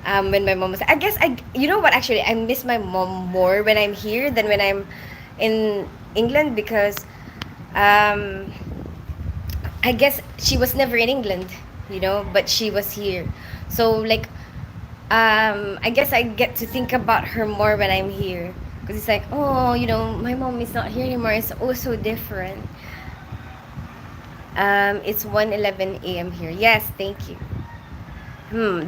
when my mom was. I guess You know what? Actually, I miss my mom more when I'm here than when I'm in England because um, I guess she was never in England, but she was here. So like I guess I get to think about her more when I'm here because it's like, oh, my mom is not here anymore. It's also different. It's 1:11 a.m. here. Yes, thank you.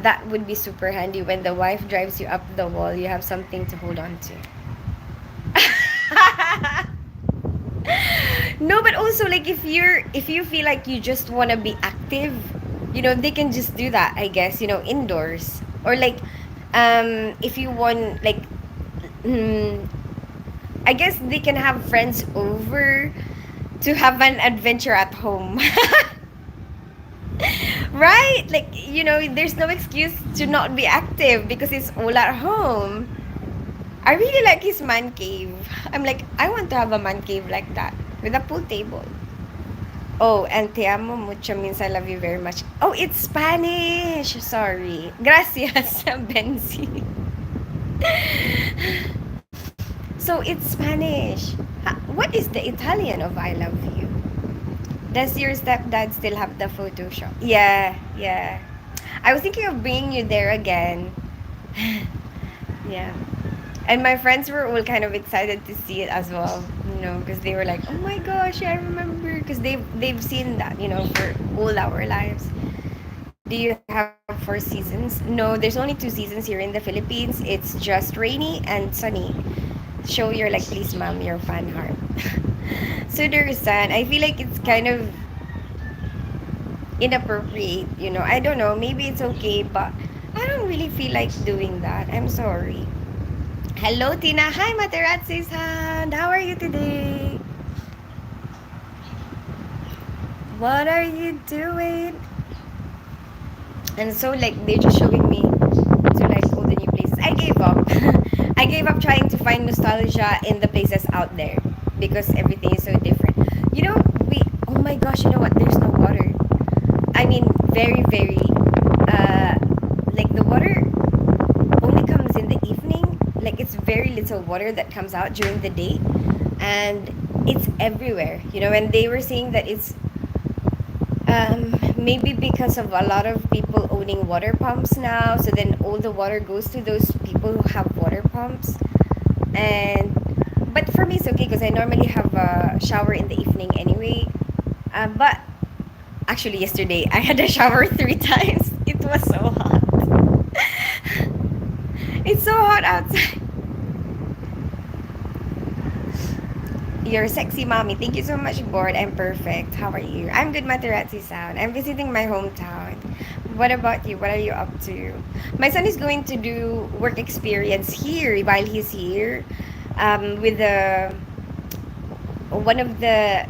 That would be super handy when the wife drives you up the wall. You have something to hold on to. No, but also like if you feel like you just want to be active, they can just do that, I guess, indoors. Or like if you want like mm, I guess they can have friends over to have an adventure at home. Right? Like, there's no excuse to not be active because it's all at home. I really like his man cave. I'm like, I want to have a man cave like that with a pool table. Oh, and te amo mucho means I love you very much. Oh, it's Spanish. Sorry. Gracias, Benzi. So it's Spanish. What is the Italian of I love you? Does your stepdad still have the Photoshop? Yeah, yeah. I was thinking of bringing you there again. Yeah. And my friends were all kind of excited to see it as well, because they were like, "Oh my gosh, I remember," because they've seen that, for all our lives. Do you have 4 seasons? No, there's only 2 seasons here in the Philippines. It's just rainy and sunny. Show your like, please, mom, your fan heart. So there's that. I feel like it's kind of inappropriate, I don't know, maybe it's okay, but I don't really feel like doing that. I'm sorry. Hello, Tina. Hi, Materazzi's hand. How are you today? What are you doing? And so like they're just showing me to like all the new places. I gave up. I gave up trying to find nostalgia in the places out there because everything is so different. We oh my gosh, you know what? There's no water. I mean, very, very like the water only comes in the evening. Like it's very little water that comes out during the day, and it's everywhere. And they were saying that it's maybe because of a lot of people owning water pumps now, so then all the water goes to those people who have water pumps. And but for me, it's okay because I normally have a shower in the evening anyway. But actually, yesterday I had a shower 3 times. It was so hot. It's so hot outside. You're sexy, mommy. Thank you so much, board. I'm perfect. How are you? I'm good, Materazzi sound. I'm visiting my hometown. What about you? What are you up to? My son is going to do work experience here while he's here, with the one of the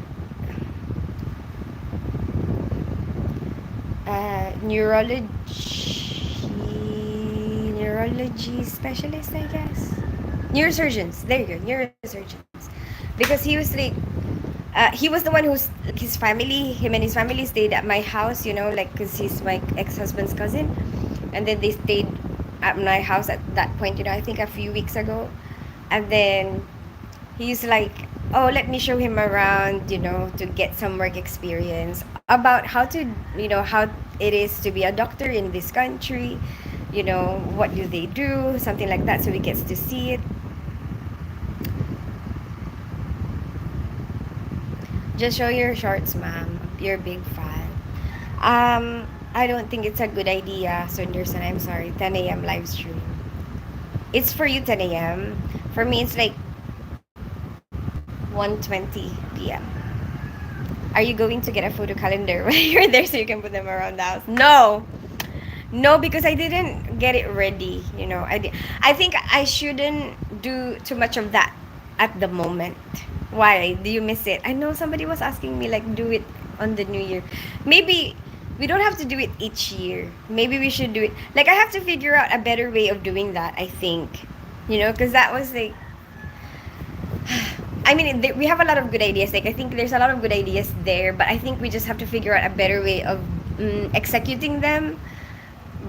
neurology specialist, I guess. Neurosurgeons. There you go, neurosurgeons. Because he was the one his family, him and his family stayed at my house, like because he's my ex-husband's cousin, and then they stayed at my house at that point, I think a few weeks ago, and then he's like, oh, let me show him around, to get some work experience about how it is to be a doctor in this country, what do they do, something like that, so he gets to see it. Just show your shorts, ma'am. You're a big fan. I don't think it's a good idea, Sunderson. I'm sorry. 10 a.m. live stream. It's for you 10 a.m. For me, it's like 1:20 p.m. Are you going to get a photo calendar when you're there so you can put them around the house? No! No, because I didn't get it ready. I think I shouldn't do too much of that at the moment. Why? Do you miss it? I know somebody was asking me like do it on the new year. Maybe we don't have to do it each year. Maybe we should do it. Like I have to figure out a better way of doing that, I think. Because that was like I mean, we have a lot of good ideas. Like, I think there's a lot of good ideas there, but I think we just have to figure out a better way of executing them.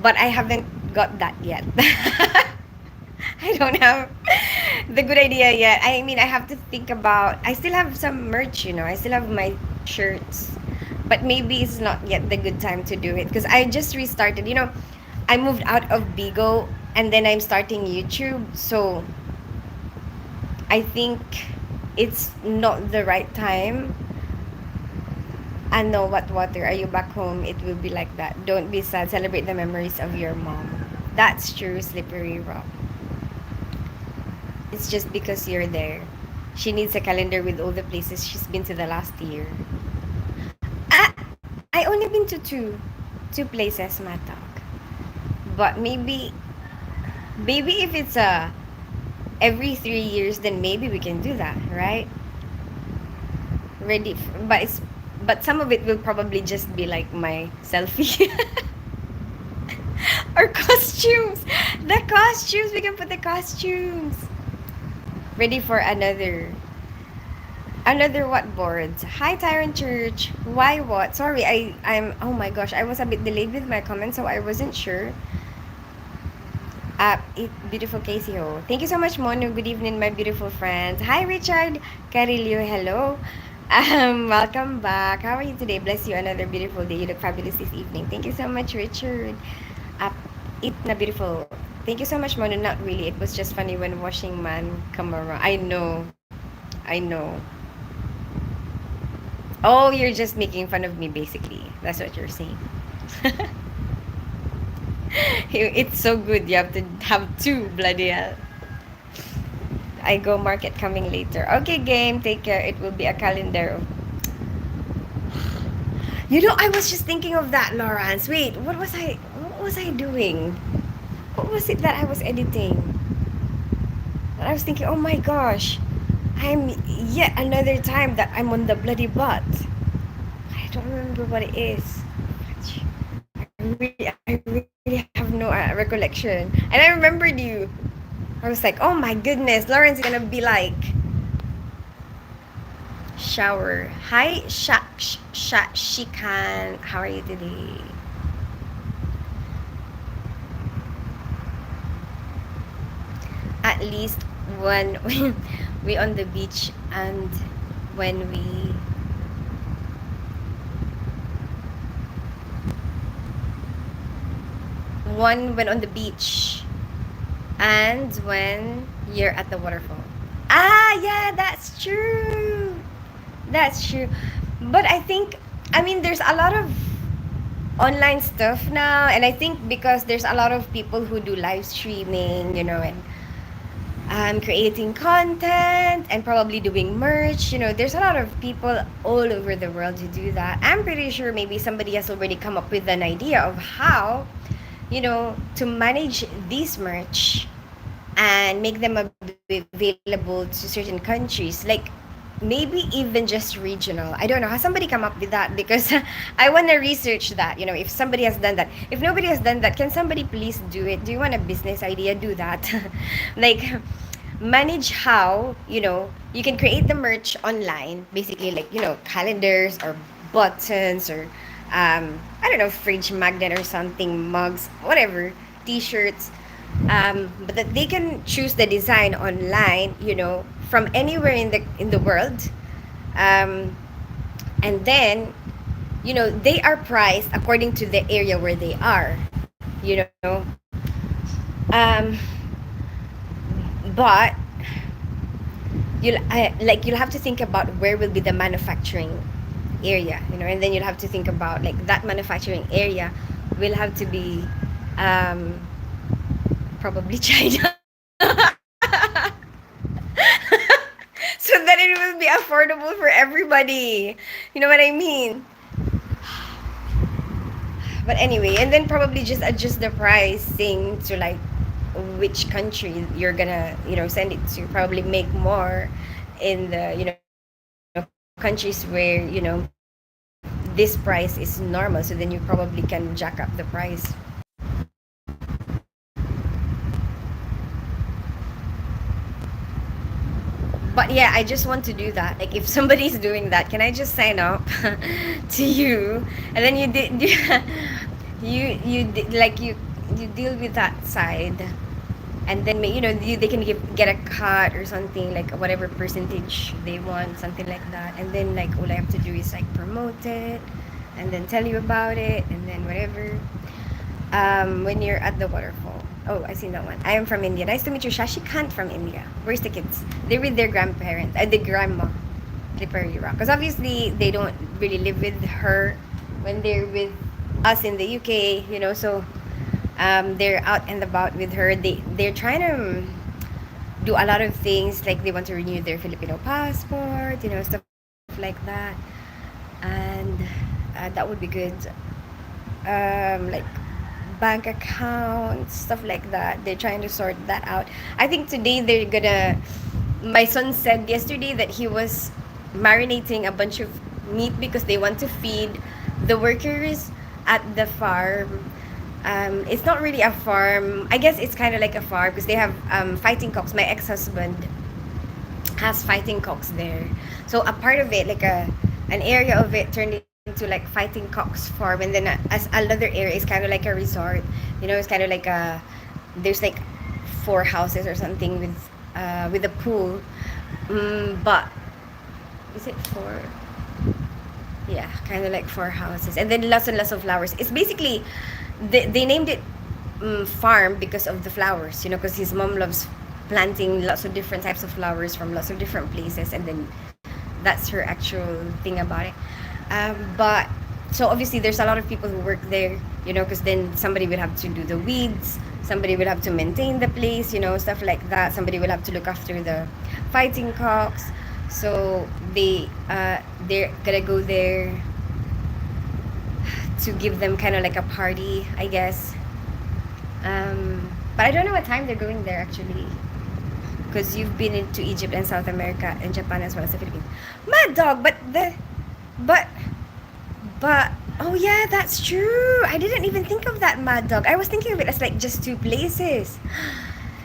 But I haven't got that yet. I don't have the good idea yet. I mean, I have to think about. I still have some merch, I still have my shirts, but maybe it's not yet the good time to do it because I just restarted. I moved out of Bigo and then I'm starting YouTube, so I think it's not the right time. And know what water are you back home? It will be like that. Don't be sad. Celebrate the memories of your mom. That's true, Slippery Rock. It's just because you're there. She needs a calendar with all the places she's been to the last year. I only been to two places, Matak. But maybe if it's every 3 years, then maybe we can do that, right? But some of it will probably just be like my selfie or costumes. The costumes, we can put the costumes. Ready for another what boards? Hi Tyrant Church. Why what? Sorry, I'm oh my gosh, I was a bit delayed with my comments, so I wasn't sure. Beautiful Casey Ho. Thank you so much, Mono. Good evening, my beautiful friends. Hi, Richard Carillo. Hello. Welcome back. How are you today? Bless you. Another beautiful day. You look fabulous this evening. Thank you so much, Richard. Uh, na beautiful. Thank you so much, Mono. Not really. It was just funny when washing man come around. I know. I know. Oh, you're just making fun of me, basically. That's what you're saying. It's so good. You have to have two, bloody hell. I go market coming later. Okay, game. Take care. It will be a calendar. I was just thinking of that, Lawrence. Wait, what was I doing? What was it that I was editing? And I was thinking, oh my gosh, I'm yet another time that I'm on the bloody butt. I don't remember what it is. I really have no recollection. And I remembered you. I was like, oh my goodness, Lawrence is gonna be like, shower. Hi, Shikan. How are you today? At least when we on the beach and when we one when on the beach and when you're at the waterfall. Yeah, that's true. That's true. But I mean, there's a lot of online stuff now, and I think because there's a lot of people who do live streaming, and creating content and probably doing merch. There's a lot of people all over the world who do that. I'm pretty sure maybe somebody has already come up with an idea of how, to manage this merch and make them available to certain countries. Like, maybe even just regional. I don't know. Has somebody come up with that? Because I want to research that. If somebody has done that. If nobody has done that, can somebody please do it? Do you want a business idea? Do that. Like, manage how, you can create the merch online. Basically, like, calendars or buttons or, I don't know, fridge magnet or something, mugs, whatever, t-shirts. But that they can choose the design online, from anywhere in the world, and then they are priced according to the area where they are, um, but you'll have to think about where will be the manufacturing area, and then you'll have to think about like that manufacturing area will have to be probably China. So that it will be affordable for everybody. You know what I mean? But anyway, and then probably just adjust the pricing to like which country you're gonna, send it to. Probably make more in the, countries where, this price is normal. So then you probably can jack up the price. But yeah, I just want to do that. Like, if somebody's doing that, can I just sign up to you? And then you did, like you deal with that side, and then they can get a cut or something, like whatever percentage they want, something like that. And then like all I have to do is like promote it, and then tell you about it, and then whatever. When you're at the waterfall. Oh, I seen that one. I am from India. Nice to meet you. Shashikant from India. Where's the kids? They're with their grandparents. The grandma. Slippery Rock. Because obviously they don't really live with her when they're with us in the UK, so they're out and about with her. They're trying to do a lot of things, like they want to renew their Filipino passport, stuff like that. And that would be good. Like bank accounts, stuff like that. They're trying to sort that out. I think today they're gonna. My son said yesterday that he was marinating a bunch of meat because they want to feed the workers at the farm. It's not really a farm. I guess it's kind of like a farm because they have fighting cocks. My ex-husband has fighting cocks there. So a part of it, like an area of it, turned into like fighting cocks farm, and then as another area is kind of like a resort. It's kind of like there's like four houses or something with a pool. But is it four? Yeah, kind of like four houses, and then lots and lots of flowers. It's basically they named it farm because of the flowers. Because his mom loves planting lots of different types of flowers from lots of different places, and then that's her actual thing about it. But so obviously there's a lot of people who work there, because then somebody will have to do the weeds, somebody will have to maintain the place, stuff like that. Somebody will have to look after the fighting cocks. So they're gonna go there to give them kind of like a party, I guess. But I don't know what time they're going there actually, because you've been into Egypt and South America and Japan as well as the Philippines. Mad dog, but but oh yeah, that's true. I didn't even think of that, Mad dog. I was thinking of it as like just two places.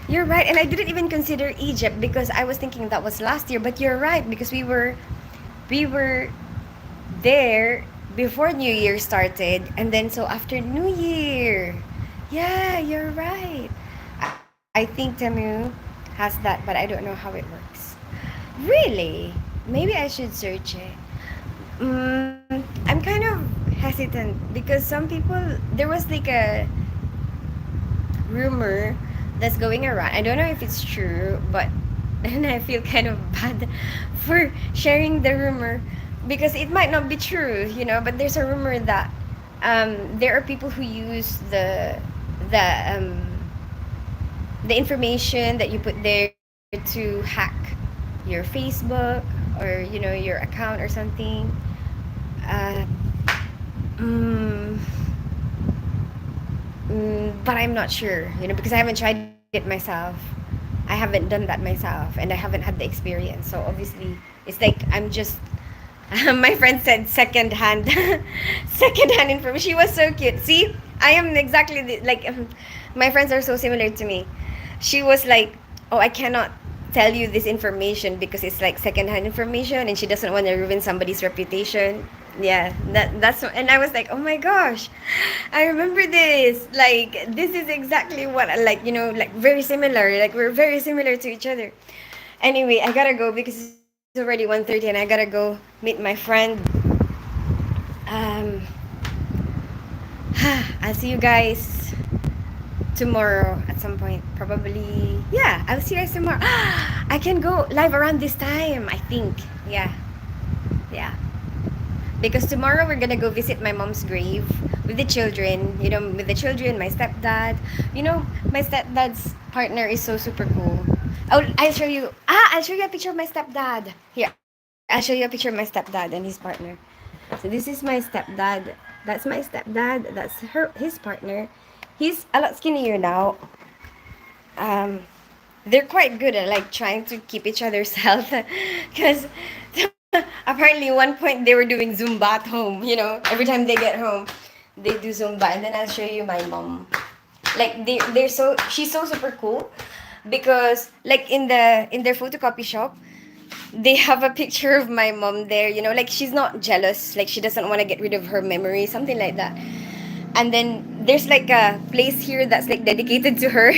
You're right, and I didn't even consider Egypt because I was thinking that was last year. But you're right, because we were there before New Year started, and then so after New Year. Yeah, you're right. I think Temu has that, but I don't know how it works. Really? Maybe I should search it. I'm kind of hesitant because some people, there was like a rumor that's going around. I don't know if it's true, but and I feel kind of bad for sharing the rumor because it might not be true, but there's a rumor that there are people who use the um, the information that you put there to hack your Facebook or your account or something. Uh, mm, but I'm not sure, because I haven't tried it myself. I haven't done that myself, and I haven't had the experience. So obviously, it's like I'm just. My friend said second hand, second hand information. She was so cute. See, I am exactly like my friends are so similar to me. She was like, "Oh, I cannot tell you this information because it's like second hand information, and she doesn't want to ruin somebody's reputation." Yeah, that's and I was like, "Oh my gosh, I remember this. Like this is exactly what I like. Like very similar. Like we're very similar to each other." Anyway, I gotta go because it's already 1:30 and I gotta go meet my friend. Um, I'll see you guys tomorrow at some point. Probably, yeah, I'll see you guys tomorrow. I can go live around this time, I think. Yeah, yeah. Because tomorrow we're gonna go visit my mom's grave with the children. With the children, my stepdad. My stepdad's partner is so super cool. Oh, I'll show you. I'll show you a picture of my stepdad. Here, I'll show you a picture of my stepdad and his partner. So this is my stepdad. That's my stepdad. That's his partner. He's a lot skinnier now. Um, they're quite good at like trying to keep each other's health, because apparently one point they were doing Zumba at home. Every time they get home, they do Zumba, and then I'll show you my mom. Like they're so she's so super cool, because like in their photocopy shop, they have a picture of my mom there. Like she's not jealous, like she doesn't want to get rid of her memory, something like that. And then there's like a place here that's like dedicated to her.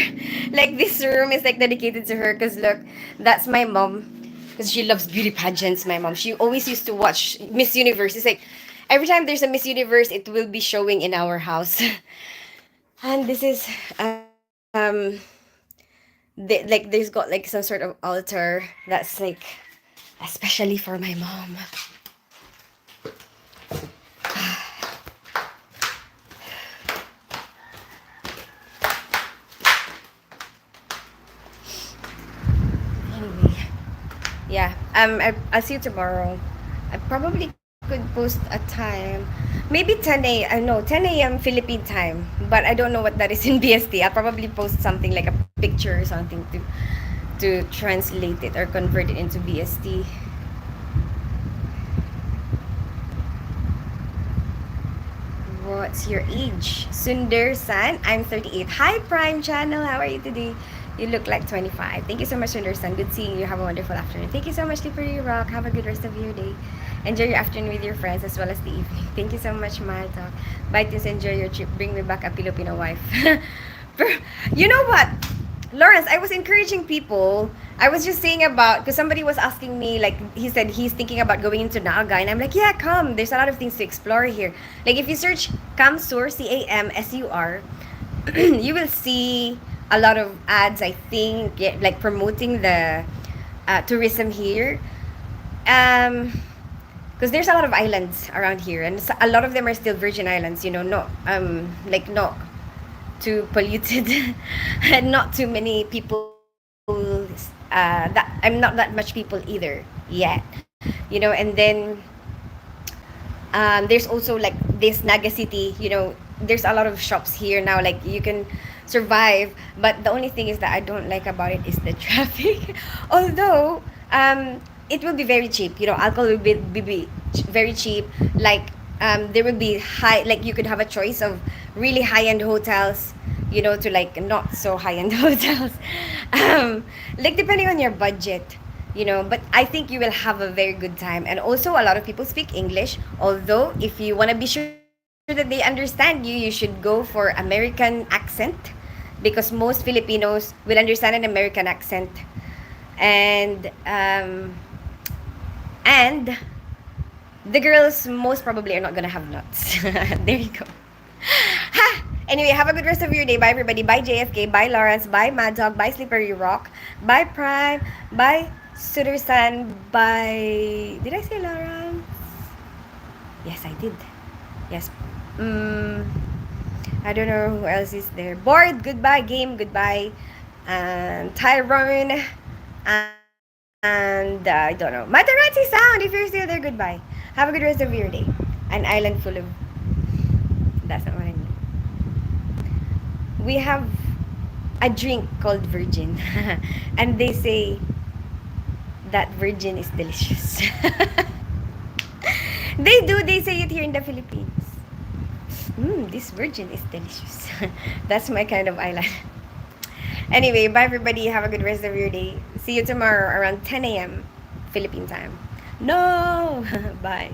Like this room is like dedicated to her, because look, that's my mom, because she loves beauty pageants. My mom, she always used to watch Miss Universe. It's like every time there's a Miss Universe, it will be showing in our house. And this is like there's got like some sort of altar that's like especially for my mom. Anyway, yeah. I'll see you tomorrow. I probably could post a time, maybe 10 a. No, 10 a.m. Philippine time, but I don't know what that is in BST. I'll probably post something like a picture or something to translate it or convert it into BST. What's your age? Sundar San. I'm 38. Hi, Prime Channel. How are you today? You look like 25. Thank you so much, Sundar San. Good seeing you. Have a wonderful afternoon. Thank you so much, Slippery Rock. Have a good rest of your day. Enjoy your afternoon with your friends as well as the evening. Thank you so much, Mata. Bye, Tins. Enjoy your trip. Bring me back a Filipino wife. You know what? Lawrence, I was encouraging people. I was just saying about, because somebody was asking me, like, he said he's thinking about going into Naga. And I'm like, yeah, come. There's a lot of things to explore here. Like, if you search Camsur, Camsur, you will see a lot of ads, I think, yeah, like promoting the tourism here. Because there's a lot of islands around here, and a lot of them are still Virgin Islands. Not like not too polluted, and not too many people. That I'm not that much people either yet. And then there's also like this Naga City. There's a lot of shops here now. Like you can survive, but the only thing is that I don't like about it is the traffic. Although it will be very cheap. Alcohol will be very cheap. Like there will be high. Like you could have a choice of really high end hotels. To like not so high end hotels. Like depending on your budget. But I think you will have a very good time. And also, a lot of people speak English. Although, if you want to be sure that they understand you, you should go for American accent, because most Filipinos will understand an American accent. And the girls most probably are not gonna have nuts. There you go. Ha! Anyway, have a good rest of your day. Bye, everybody. Bye, JFK. Bye, Lawrence. Bye, Mad Dog. Bye, Slippery Rock. Bye, Prime. Bye, Sudersan. Bye. Did I say Lawrence? Yes, I did. Yes. I don't know who else is there. Bored. Goodbye, game. Goodbye. And Tyrone. And I don't know. Matarazzi Sound. If you're still there, goodbye. Have a good rest of your day. An island full of. That's not what I mean. We have a drink called Virgin, and they say that Virgin is delicious. They do. They say it here in the Philippines. This Virgin is delicious. That's my kind of island. Anyway, bye everybody. Have a good rest of your day. See you tomorrow around 10 a.m. Philippine time. No! Bye.